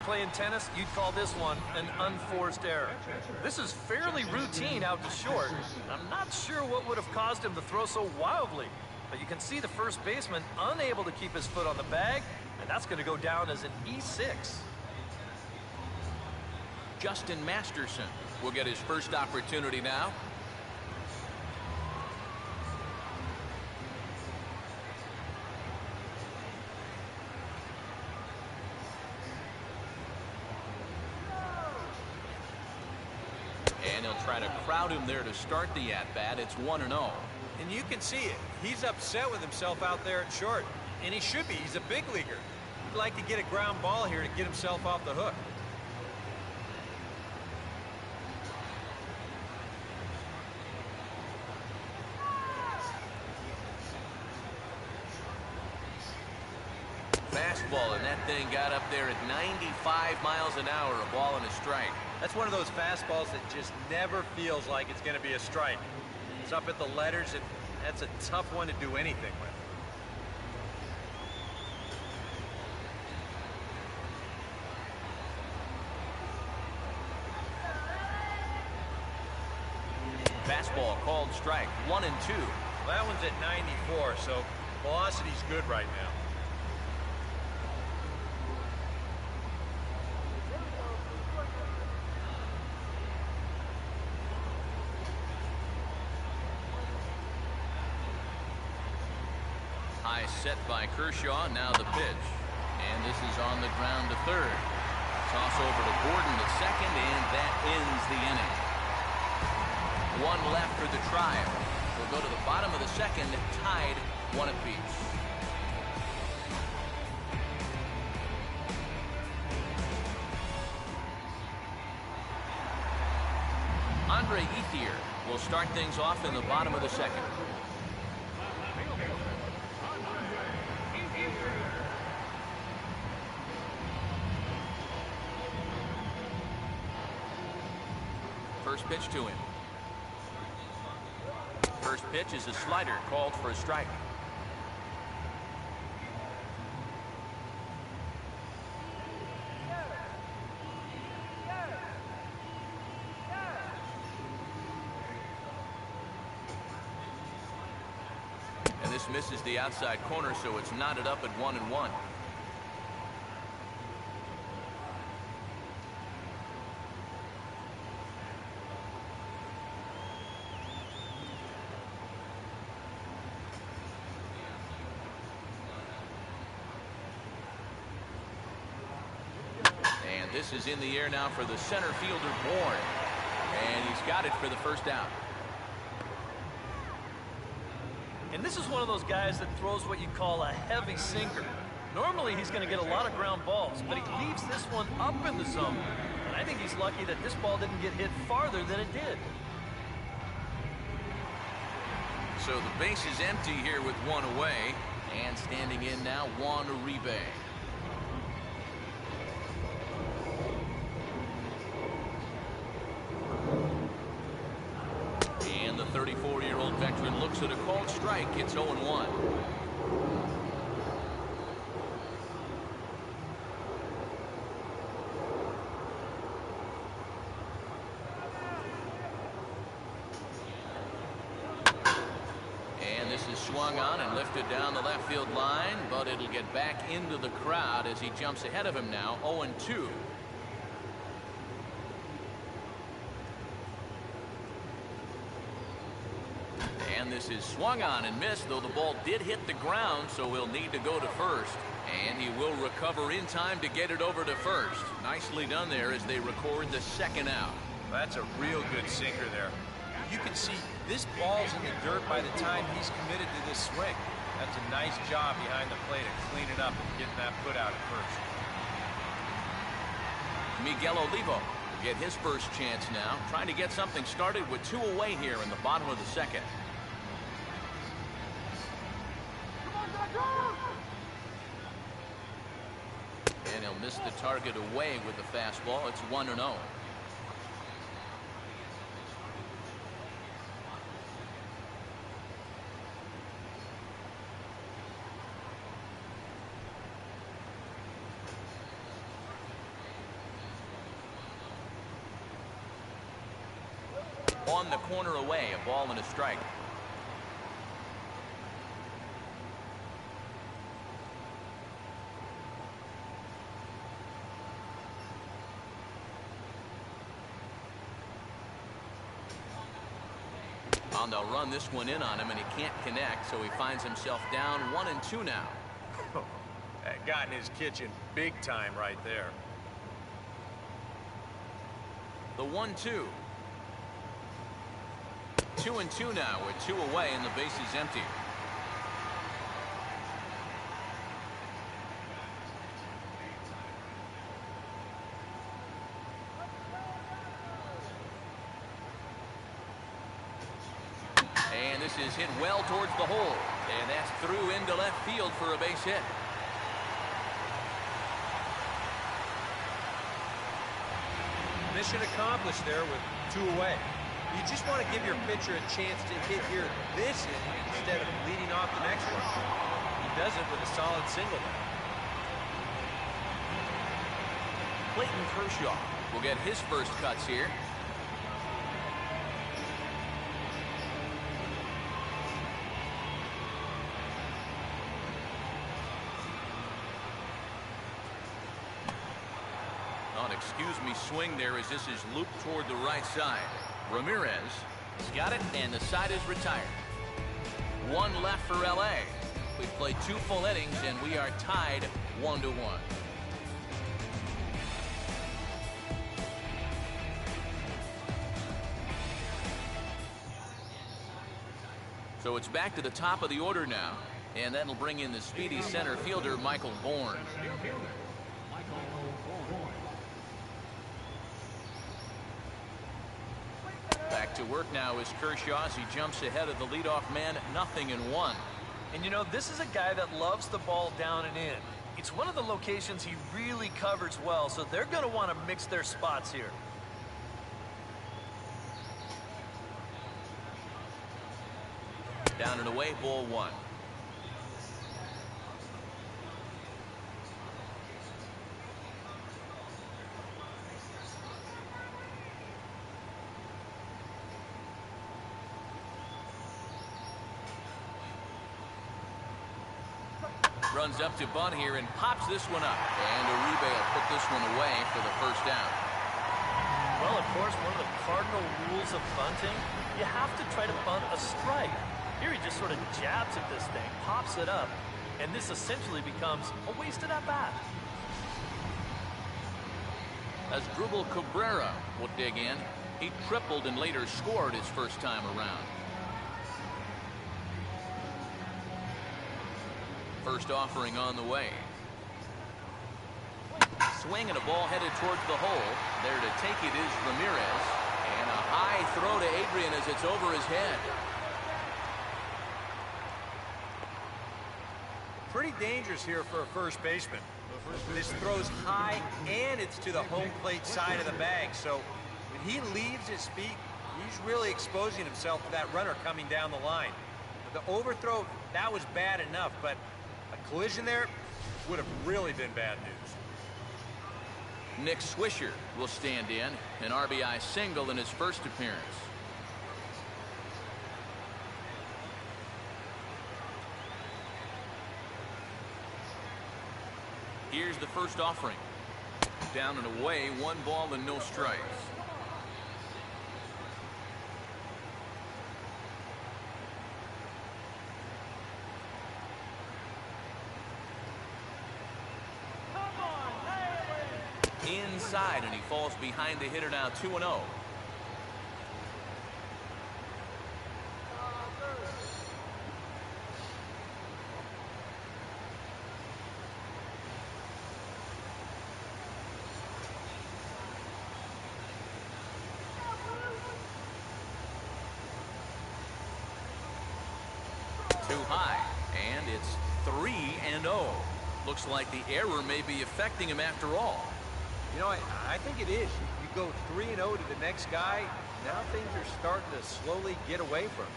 Playing tennis, you'd call this one an unforced error. This is fairly routine out to short. I'm not sure what would have caused him to throw so wildly, but you can see the first baseman unable to keep his foot on the bag, and that's going to go down as an E6. Justin Masterson will get his first opportunity now. And he'll try to crowd him there to start the at-bat. It's 1-0. And you can see it. He's upset with himself out there at short. And he should be. He's a big leaguer. He'd like to get a ground ball here to get himself off the hook. Fastball, and that thing got up there at 95 miles an hour, a ball and a strike. That's one of those fastballs that just never feels like it's going to be a strike. It's up at the letters, and that's a tough one to do anything with. Fastball called strike, 1-2. Well, that one's at 94, so velocity's good right now. High set by Kershaw, now the pitch. And this is on the ground to third. Toss over to Bourn at second, and that ends the inning. One left for the Tribe. We'll go to the bottom of the second, tied 1 apiece. Ethier will start things off in the bottom of the second. First pitch to him. First pitch is a slider called for a strike. And this misses the outside corner, so it's knotted up at 1-1. This is in the air now for the center fielder, Bourn. And he's got it for the first out. And this is one of those guys that throws what you call a heavy sinker. Normally he's going to get a lot of ground balls, but he leaves this one up in the zone. And I think he's lucky that this ball didn't get hit farther than it did. So the base is empty here with one away. And standing in now, Juan Uribe. And the 34-year-old veteran looks at a called strike. It's 0-1. Swung on and lifted down the left field line, but it'll get back into the crowd as he jumps ahead of him now, 0-2. And this is swung on and missed, though the ball did hit the ground, so he'll need to go to first. And he will recover in time to get it over to first. Nicely done there as they record the second out. That's a real good sinker there. You can see this ball's in the dirt by the time he's committed to this swing. That's a nice job behind the plate of cleaning up and getting that put out at first. Miguel Olivo will get his first chance now, trying to get something started with two away here in the bottom of the second. And he'll miss the target away with the fastball. It's 1-0. On the corner away, a ball and a strike. And they'll run this one in on him, and he can't connect, so he finds himself down 1-2 now. That got in his kitchen big time right there. The 1-2. 2-2 now with 2 away, and the base is empty. And this is hit well towards the hole. And that's through into left field for a base hit. Mission accomplished there with 2 away. You just want to give your pitcher a chance to hit here this inning instead of leading off the next one. He does it with a solid single there. Clayton Kershaw will get his first cuts here. Excuse me, swing there as this is looped toward the right side. Ramirez has got it, and the side is retired. 1 left for LA. We've played 2 full innings, and we are tied 1-1. So it's back to the top of the order now, and that'll bring in the speedy center fielder, Michael Bourn. Back to work now is Kershaw as he jumps ahead of the leadoff man, 0-1. And you know, this is a guy that loves the ball down and in. It's one of the locations he really covers well, so they're going to want to mix their spots here. Down and away, ball 1. Runs up to bunt here and pops this one up. And Uribe will put this one away for the first down. Well, of course, one of the cardinal rules of bunting, you have to try to bunt a strike. Here he just sort of jabs at this thing, pops it up, and this essentially becomes a wasted at-bat. As Drupal Cabrera will dig in, he tripled and later scored his first time around. First offering on the way. Swing and a ball headed towards the hole. There to take it is Ramirez. And a high throw to Adrian as it's over his head. Pretty dangerous here for a first baseman. This throws high and it's to the home plate side of the bag. So when he leaves his feet, he's really exposing himself to that runner coming down the line. The overthrow, that was bad enough, but a collision there would have really been bad news. Nick Swisher will stand in, an RBI single in his first appearance. Here's the first offering. Down and away, 1 ball and no strikes. Inside, and he falls behind the hitter now, 2-0. Too high, and it's 3-0. Looks like the error may be affecting him after all. You know, I think it is. You go 3-0 to the next guy, now things are starting to slowly get away from him.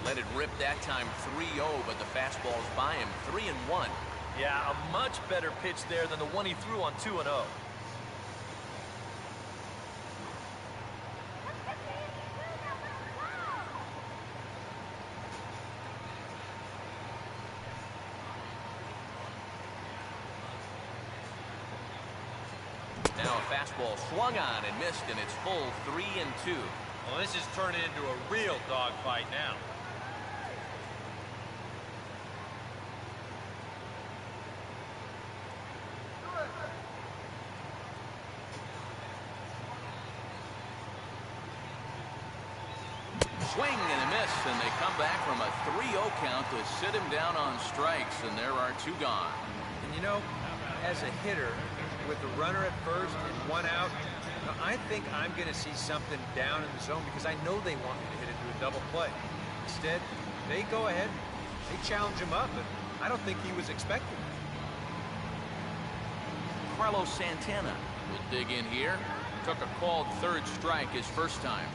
Let it rip that time, 3-0, but the fastball's by him, 3-1. Yeah, a much better pitch there than the one he threw on 2-0. Now a fastball swung on and missed, and it's full 3-2. Well, this is turning into a real dogfight now. Swing and a miss, and they come back from a 3-0 count to sit him down on strikes, and there are 2 gone. And you know, as a hitter, with a runner at first and 1 out, I think I'm going to see something down in the zone because I know they want me to hit into a double play. Instead, they go ahead, they challenge him up, and I don't think he was expecting it. Carlos Santana will dig in here. Took a called 3rd strike his first time.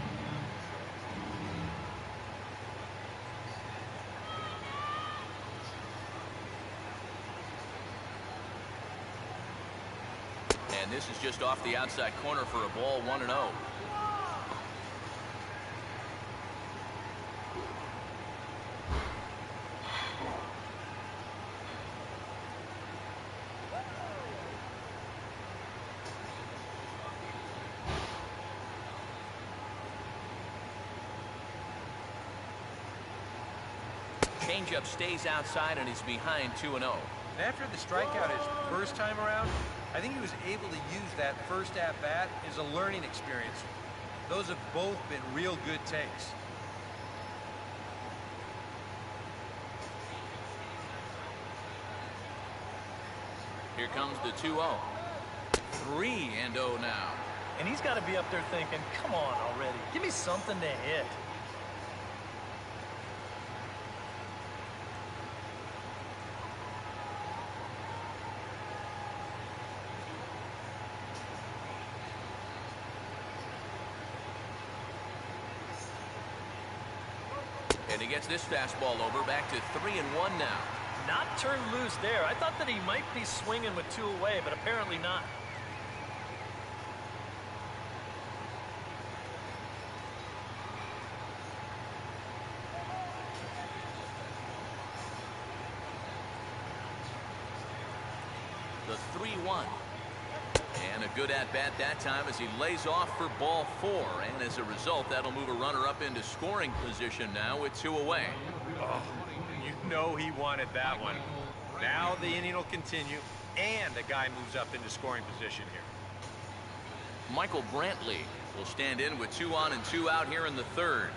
And this is just off the outside corner for a ball, 1-0. Changeup stays outside and he's behind 2-0. After the strikeout his first time around, I think he was able to use that first at-bat as a learning experience. Those have both been real good takes. Here comes the 2-0. 3-0 now. And he's got to be up there thinking, come on already, give me something to hit. And he gets this fastball over, back to 3-1 now. Not turned loose there. I thought that he might be swinging with 2 away, but apparently not. The 3-1. And a good at-bat that time as he lays off for ball 4. And as a result, that'll move a runner up into scoring position now with 2 away. Oh, you know he wanted that one. Now the inning will continue, and the guy moves up into scoring position here. Michael Brantley will stand in with 2 on and 2 out here in the 3rd.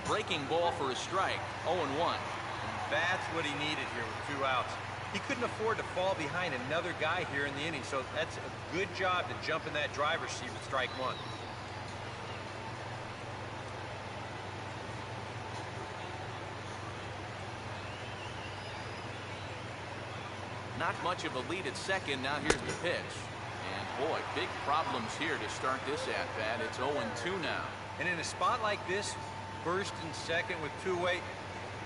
Breaking ball for a strike, 0-1. That's what he needed here with 2 outs. He couldn't afford to fall behind another guy here in the inning, so that's a good job to jump in that driver's seat with strike 1. Not much of a lead at second. Now here's the pitch. And boy, big problems here to start this at-bat. It's 0-2 now. And in a spot like this, first and second with 2 away,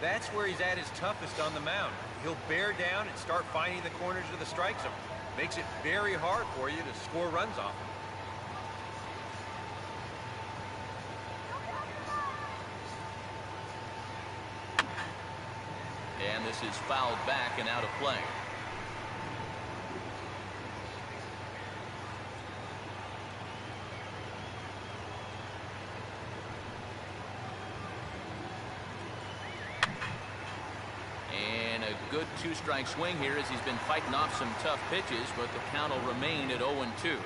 that's where he's at his toughest on the mound. He'll bear down and start finding the corners of the strike zone. Makes it very hard for you to score runs off him. And this is fouled back and out of play. Good 2-strike swing here as he's been fighting off some tough pitches, but the count will remain at 0-2.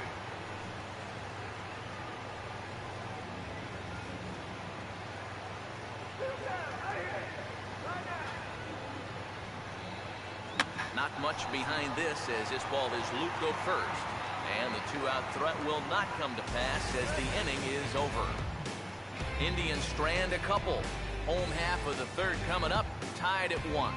Not much behind this as this ball is looped up first. And the 2-out threat will not come to pass as the inning is over. Indians strand a couple. Home half of the 3rd coming up, tied at 1.